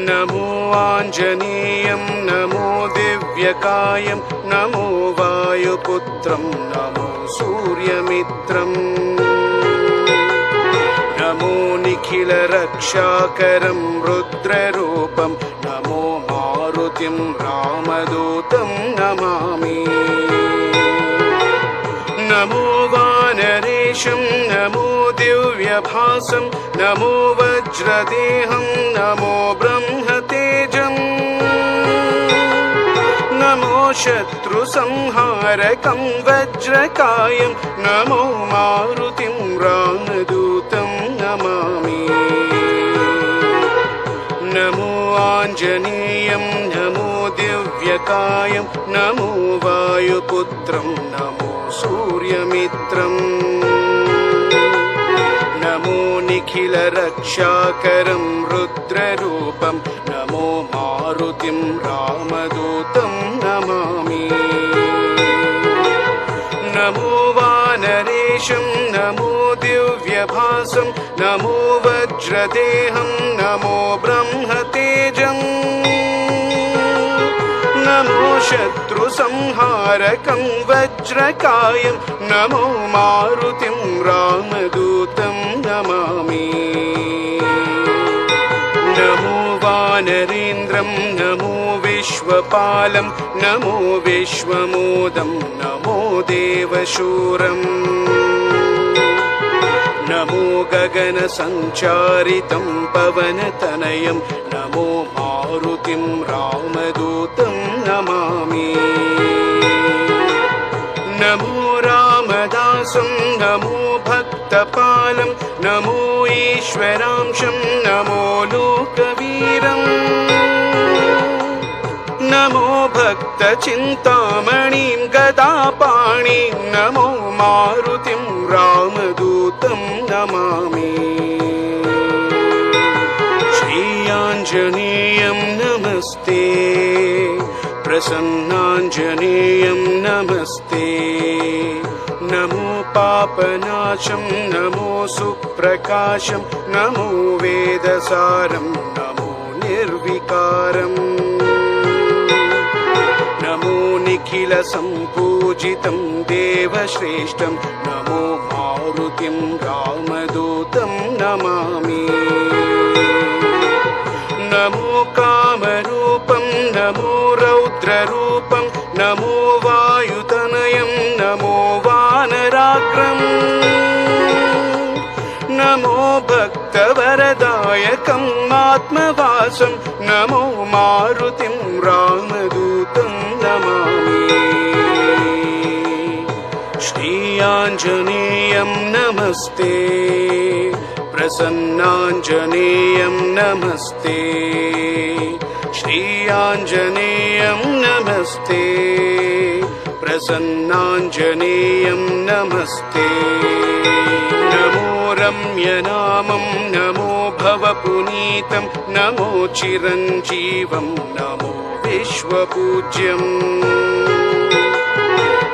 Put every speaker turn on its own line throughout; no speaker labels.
नमो आञ्जनेयं नमो दिव्यकायं नमो वायुपुत्रं नमो सूर्यमित्रम् नमो निखिलरक्षाकरं रुद्ररूपं नमो मारुतिं रामदूतं नमामि नमो वानरेशं नमो दिव्यभासं नमो वज्रदेहं नमो ब्रह्मतेजम् नमो शत्रुसंहारकं वज्रकायं नमो मारुतिं रामदूतं नमामि नमो आञ्जनेयं नमो दिव्यकायं नमो वायुपुत्रं नमो सूर्यमित्रम् नमो निखिलरक्षाकरं रुद्ररूपं नमो मारुतिं रामदूतं नमामि नमो वानरेशं नमो दिव्यभासं नमो वज्रदेहं नमो ब्रह्मतेजम् नमो शत्रुसंहारकं वज्रकायं नमो मारुतिं रामदूतं नमामि नमो वानरेन्द्रं नमो विश्वपालं नमो विश्वमोदं नमो देवशूरम् नमो गगनसञ्चारितं पवनतनयं नमो मारुतिं रामदूतं नमामि नमो रामदासं नमो भक्तपालं नमो ईश्वरांशं नमो लोकवीरम् नमो भक्तचिन्तामणिं गदापाणिं नमो मारुतिं रामदूतं नमामि श्री आञ्जनेयं नमस्ते प्रसन्नाञ्जनेयं नमस्ते नमो पापनाशं नमो सुप्रकाशं नमो वेदसारं नमो निर्विकारम् नमो निखिलसम्पूजितं देवश्रेष्ठं नमो मारुतिं रामदूतं नमामि नमो कामरूपं नमो रौद्ररूपं नमो वायुतनयं नमो वानराग्रम् नमो भक्तवरदायकम् आत्मवासं नमो मारुतिं रामदूतं नमामि श्री आञ्जनेयं नमस्ते प्रसन्नाञ्जनेयं नमस्ते श्री आञ्जनेयं नमस्ते प्रसन्नाञ्जनेयं नमस्ते नमो रम्यनामं नमो भवपुनीतं नमो चिरञ्जीवं नमो विश्वपूज्यम्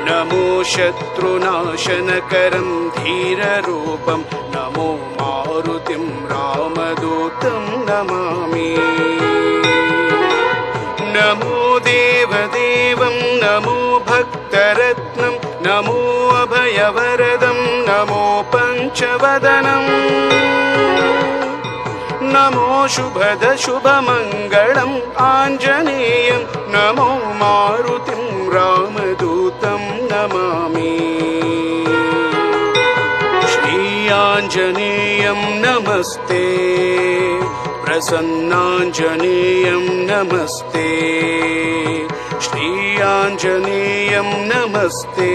नमो शत्रुनाशनकरं धीररूपं नमो मारुतिं रामदूतं नमामि नमो देवदेवं नमो भक्तरत्नं नमो अभयवरदं नमो पञ्चवदनम् नमो शुभदशुभमङ्गलम् आञ्जनेयं नमो मारुतिं रामदूतं नमामि श्री आञ्जनेयं नमस्ते प्रसन्नाञ्जनेयं नमस्ते श्री आञ्जनेयं नमस्ते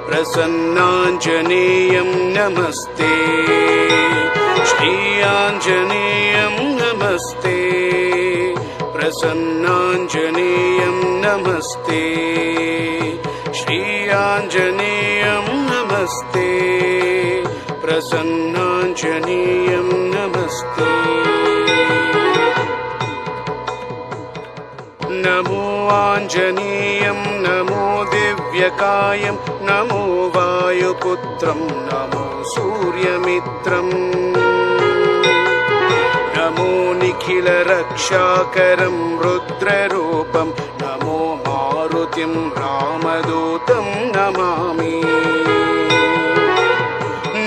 प्रसन्नाञ्जनेयं नमस्ते श्री आञ्जनेयं नमस्ते प्रसन्नाञ्जनेयं नमस्ते श्री आञ्जनेयं नमस्ते प्रसन्नाञ्जनेयं नमस्ते नमो आञ्जनेयं नमो दिव्यकायं नमो वायुपुत्रं नमो सूर्यमित्रम् नमो निखिलरक्षाकरं रुद्ररूपं नमो मारुतिं रामदूतं नमामि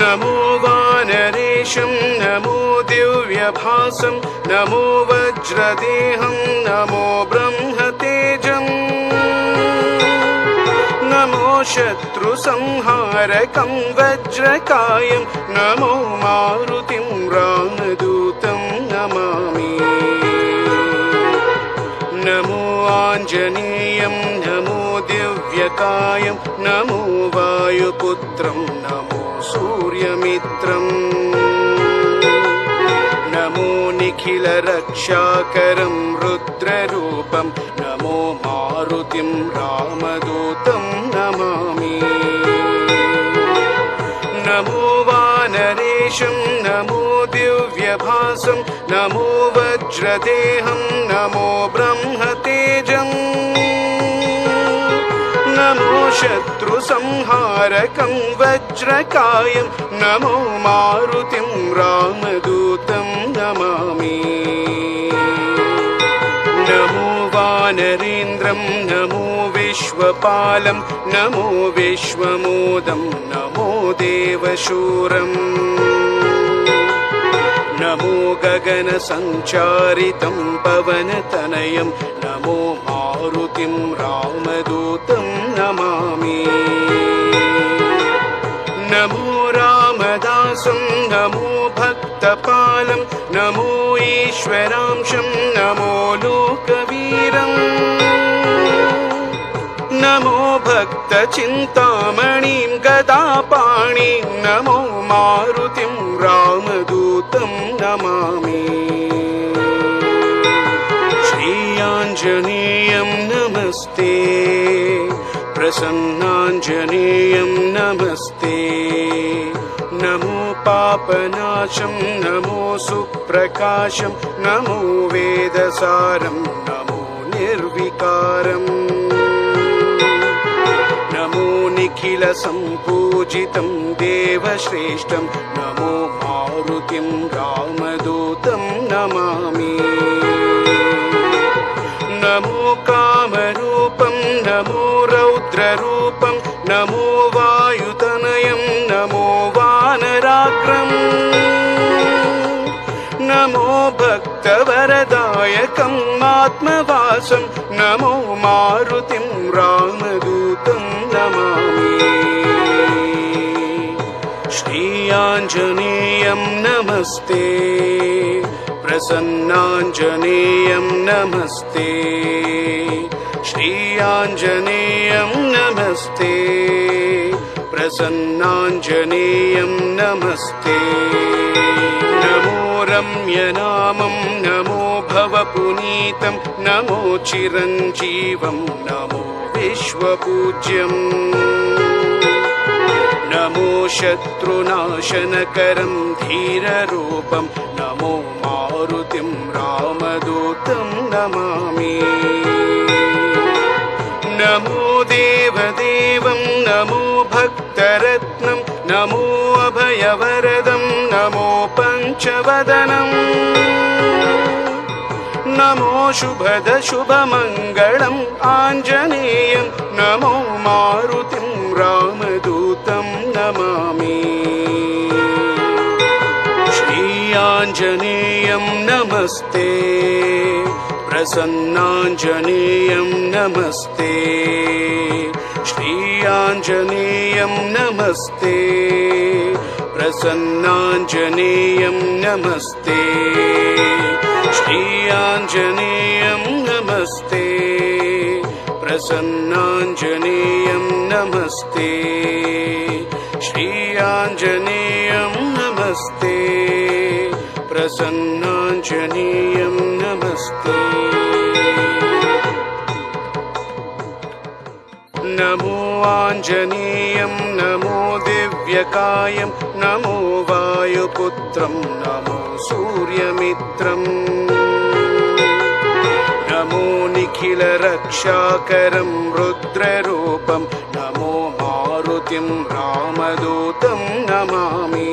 नमो वानरेशं नमो दिव्यभासं नमो वज्रदेहं नमो ब्रह्मतेजम् नमो शत्रुसंहारकं वज्रकायं नमो मारुतिं रामदूतं नमामि नमो आञ्जनेयं नमो दिव्यकायं नमो वायुपुत्रं नमो सूर्यमित्रम् नमो निखिलरक्षाकरं रुद्ररूपं नमो मारुतिं रामदूतं नमामि नमो वानरेशं नमो दिव्यभासं नमो वज्रदेहं नमो ब्रह्मतेजम् नमो शत्रुसंहारकं वज्रकायं नमो मारुतिं रामदूतं नमामि नमो वानरेन्द्रं नमो विश्वपालं नमो विश्वमोदं नमो देवशूरम् नमो गगनसञ्चारितं पवनतनयं नमो मारुतिं रामदूतं नमामि नमो रामदासं नमो भक्तपालं नमो ईश्वरांशं नमो लोकवीरम् नमो भक्तचिन्तामणिं गदापाणिं नमो मारुतिं रामदूतं नमामि श्रीयाञ्जनेयं नमस्ते प्रसन्नाञ्जनेयं नमस्ते नमो पापनाशं नमो सुप्रकाशं नमो वेदसारं नमो निर्विकारम् नमो निखिलसम्पूजितं देवश्रेष्ठं नमो मारुतिं रामदूतं नमामि नमो कामरूपं नमो रौद्ररूपं नमो वायुतनयं नमो वानराग्रम् नमो भक्तवरदायकम् आत्मवासं नमो मारुतिं रामदूतं नमामि श्रीयाञ्जनेयं नमस्ते प्रसन्नाञ्जनेयं नमस्ते श्रीयाञ्जनेयं नमस्ते प्रसन्नाञ्जनेयं नमस्ते नमो रम्यनामं नमो भवपुनीतं नमो चिरञ्जीवं नमो विश्वपूज्यम् नमो शत्रुनाशनकरं धीररूपं नमो मारुतिं रामदूतं नमामि नमो देवदेवं नमो भक्तरत्नं नमो अभयवरदं नमो पञ्चवदनम् नमो शुभदशुभमङ्गलम् आञ्जनेयं नमो मारुतिं रामदूतं नमामि श्रीयाञ्जनेयं नमस्ते प्रसन्नाञ्जनेयं नमस्ते श्रीयाञ्जनेयं नमस्ते प्रसन्नाञ्जनेयं नमस्ते श्रीयाञ्जनेयं नमस्ते प्रसन्नाञ्जनेयं नमस्ते श्रीयाञ्जनेयं नमस्ते प्रसन्नाञ्जनेयं नमस्ते नमो आञ्जनेयं नमो दिव्यकायं नमो वायुपुत्रं नमो सूर्यमित्रम् नमो निखिलरक्षाकरं रुद्ररूपं नमो मारुतिं रामदूतं नमामि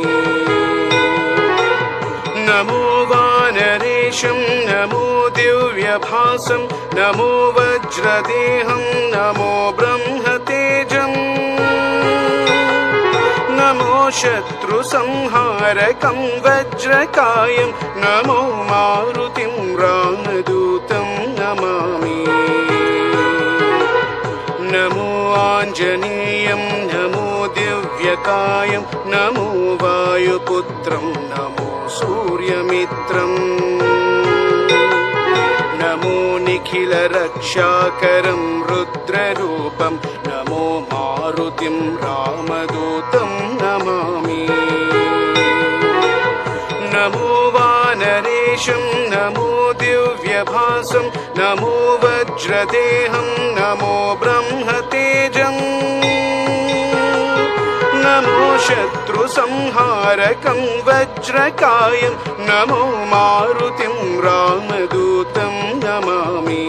नमो वानरे वानरेशं नमो दिव्यभासं नमो वज्रदेहं नमो ब्रह्मतेजम् नमो शत्रुसंहारकं वज्रकायं नमो मारुतिं रामदूतं नमामि नमो आञ्जनेयं नमो दिव्यकायं नमो वायुपुत्रं नमो सूर्यमित्रम् नमो निखिलरक्षाकरं रुद्ररूपं नमो मारुतिं रामदूतं नमामि नमो वानरेशं नमो दिव्यभासं नमो वज्रदेहं नमो ब्रह्मतेजम् नमो शत्रुसंहारकं वज्रकायं नमो मारुतिं रामदूतं नमामि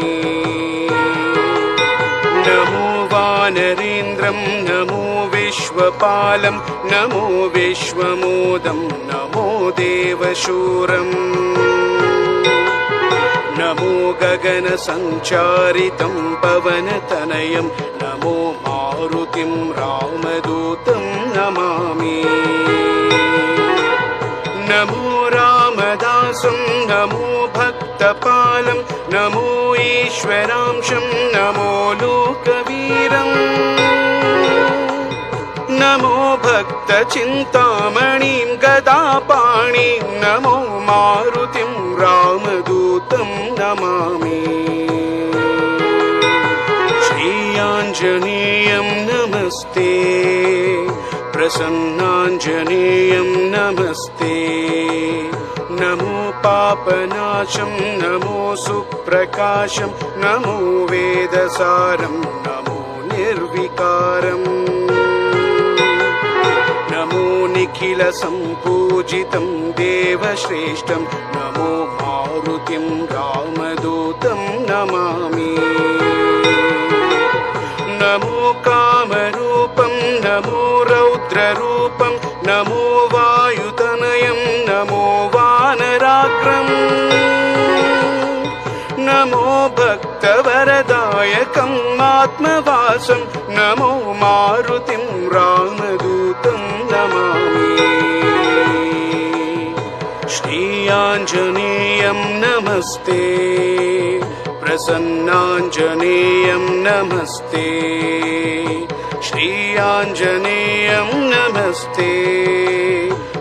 नमो वानरेन्द्रं नमो विश्वपालं नमो विश्वमोदं नमो देवशूरम् नमो गगनसञ्चारितं पवनतनयं नमो मारुतिं रामदूतं नमामि नमो रामदासं नमो भक्तपालं नमो ईश्वरांशं नमो लोकवीरम् नमो भक्तचिन्तामणिं गदापाणिं नमो मारुतिं रामदूतं नमामि श्रीयाञ्जनेयं नमस्ते प्रसन्नाञ्जनेयं नमस्ते नमो पापनाशं नमो सुप्रकाशं नमो वेदसारं नमो निर्विकारम् नमो निखिलसम्पूजितं देवश्रेष्ठं नमो मारुतिं रामदूतं नमामि नमो कामरूपं नमो रौद्ररूपं नमो वायुतनयं नमो वानराग्रम् नमो भक्तवरदायकम् आत्मवासं नमो मारुतिं रामदूतं नमामि श्रीयाञ्जनेयं नमस्ते प्रसन्नाञ्जनेयं नमस्ते श्रीयाञ्जनेयं नमस्ते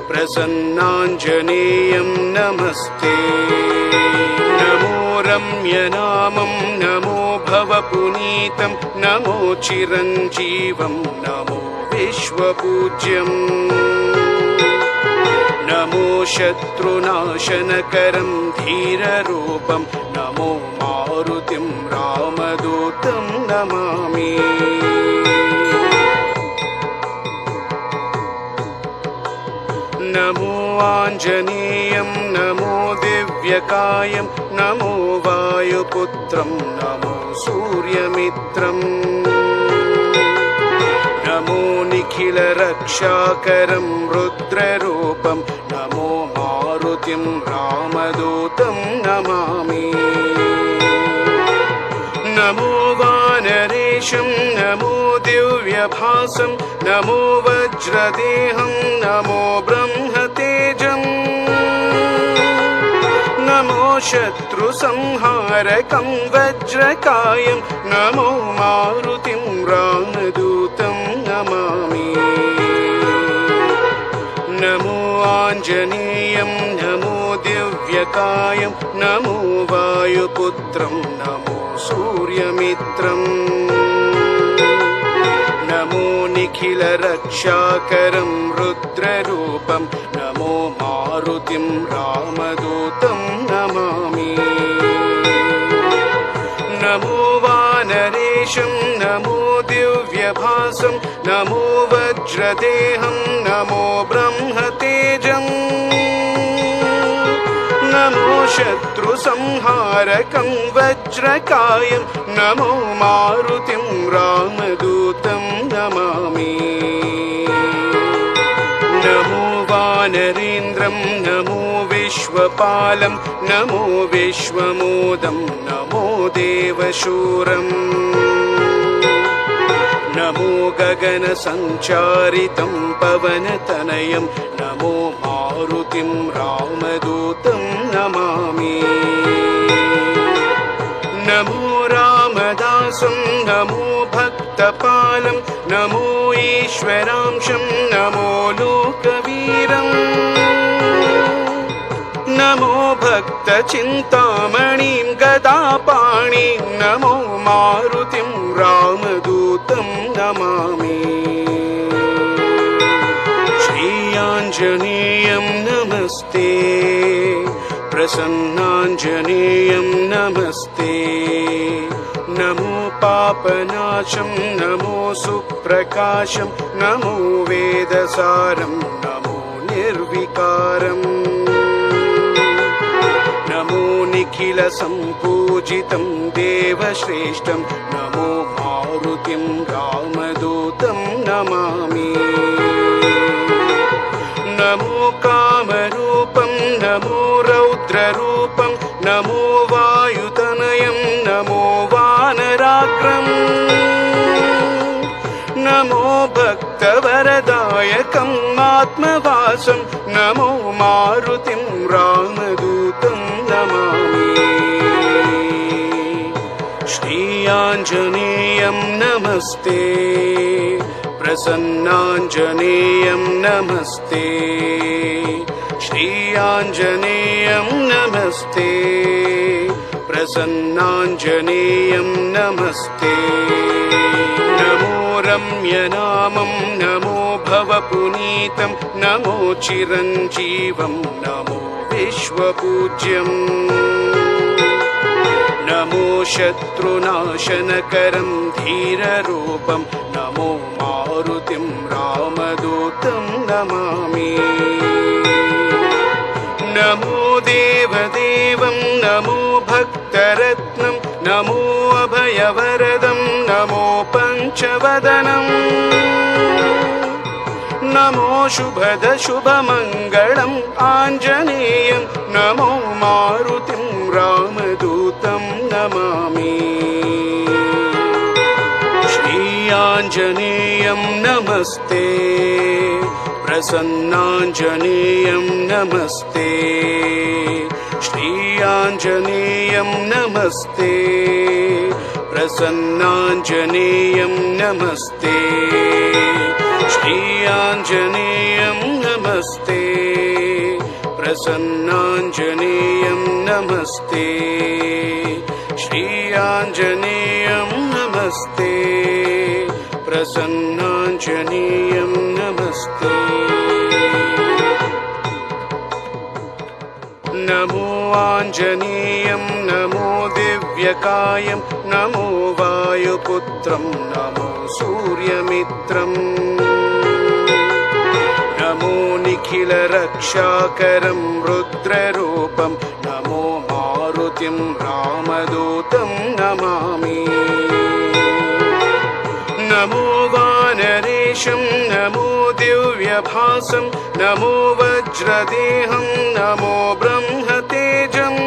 प्रसन्नाञ्जनेयं नमस्ते नमो रम्यनामं नमो भवपुनीतं नमो चिरञ्जीवं नमो विश्वपूज्यम् नमो शत्रुनाशनकरं धीररूपं नमो मारुतिं रामदूतं नमामि नमो आञ्जनेयं नमो दिव्यकायं नमो वायुपुत्रं नमो सूर्यमित्रम् नमो निखिलरक्षाकरं रुद्ररूपं नमो मारुतिं रामदूतं नमामि नमो वानरेशं नमो दिव्यभासं नमो वज्रदेहं नमो ब्रह्मतेजम् नमो शत्रुसंहारकं वज्रकायं नमो मारुतिं रामदूतं नमामि नमो आञ्जनेयं नमो दिव्यकायं नमो वायुपुत्रं नमो सूर्यमित्रम् नमो निखिलरक्षाकरं रुद्ररूपं नमो मारुतिं रामदूतं नमामि नमो वानरेशं नमो दिव्यभासं नमो वज्रदेहं नमो ब्रह्मतेजम् नमो शत्रुसंहारकं वज्रकायं नमो मारुतिं रामदूतं नमामि नमो वानरेन्द्रं नमो विश्वपालं नमो विश्वमोदं नमो देवशूरम् नमो गगनसञ्चारितं पवनतनयं नमो मारुतिं रामदूतं नमामि नमो रामदासं नमो भक्तपालं नमो ईश्वरांशं नमो लोकवीरम् नमो भक्तचिन्तामणिं गदापाणिं नमो मारुतिं रामदूतं नमामि श्रीयाञ्जनेयं नमस्ते प्रसन्नाञ्जनेयं नमस्ते नमो पापनाशं नमो सुप्रकाशं नमो वेदसारं नमो निर्विकारम् नमो निखिलसम्पूजितं देवश्रेष्ठं नमो मारुतिं रामदूतं नमामि नमो कामरूपं नमो रौद्ररूपं नमो वायुतनयं नमो वानराग्रम् नमो भक्तवरदायकम् आत्मवासं नमो मारुतिं रामदूतं नमामि श्रीयाञ्जनेयं नमस्ते प्रसन्नाञ्जनेयं नमस्ते श्रीयाञ्जनेयं नमस्ते प्रसन्नाञ्जनेयं नमस्ते नमो रम्यनामं नमो भवपुनीतं नमो चिरञ्जीवं नमो विश्वपूज्यम् नमो शत्रुनाशनकरं धीररूपं नमो मारुतिं रामदूतं नमामि नमो देवदेवं नमो भक्तरत्नं नमो अभयवरदं नमो पञ्चवदनम् नमो शुभदशुभमङ्गलम् आञ्जनेयं नमो मारुतिं रामदूतं नमामि श्रीयाञ्जनेयं नमस्ते प्रसन्नाञ्जनेयं नमस्ते श्रीयाञ्जनेयं नमस्ते प्रसन्नाञ्जनेयं नमस्ते श्रीयाञ्जनेयं नमस्ते प्रसन्नाञ्जनेयं नमस्ते श्रीयाञ्जनेयं नमस्ते प्रसन्नाञ्जनेयं नमस्ते नमो आञ्जनेयं नमो दिव्यकायं नमो वायुपुत्रं नमो सूर्यमित्रम् नमो निखिलरक्षाकरं रुद्ररूपं नमो मारुतिं रामदूतं नमामि नमो वानरेशं नमो दिव्यभासं नमो वज्रदेहं नमो ब्रह्मतेजम्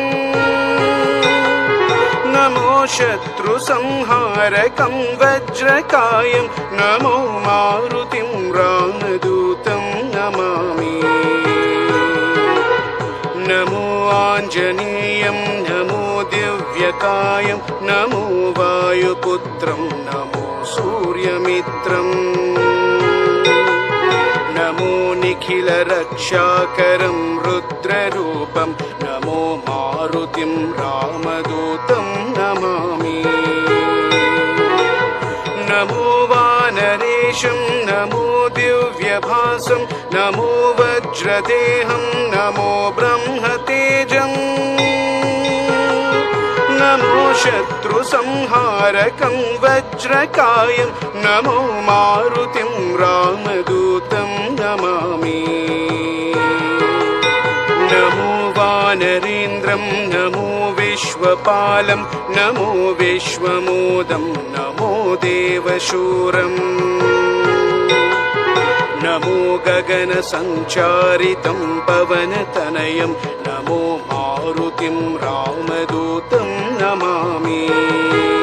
नमो शत्रुसंहारकं वज्रकायं नमो मारुतिं रामदूतं नमामि नमो आञ्जनेयं नमो दिव्यकायं नमो वायुपुत्रं नमो सूर्यमित्रम् नमो निखिलरक्षाकरं रुद्ररूपं नमो मारुतिं रामदूतं नमामि नमो वानरेशं नमो दिव्यभासं नमो वज्रदेहं नमो ब्रह्मतेजम् नमो शत्रुसंहारकं वज्रकायं नमो मारुतिं रामदूतं नमामि नमो वानरेन्द्रं नमो विश्वपालं नमो विश्वमोदं नमो देवशूरम् नमो गगनसञ्चारितं पवनतनयं नमो मारुतिं रामदूतं नमामि।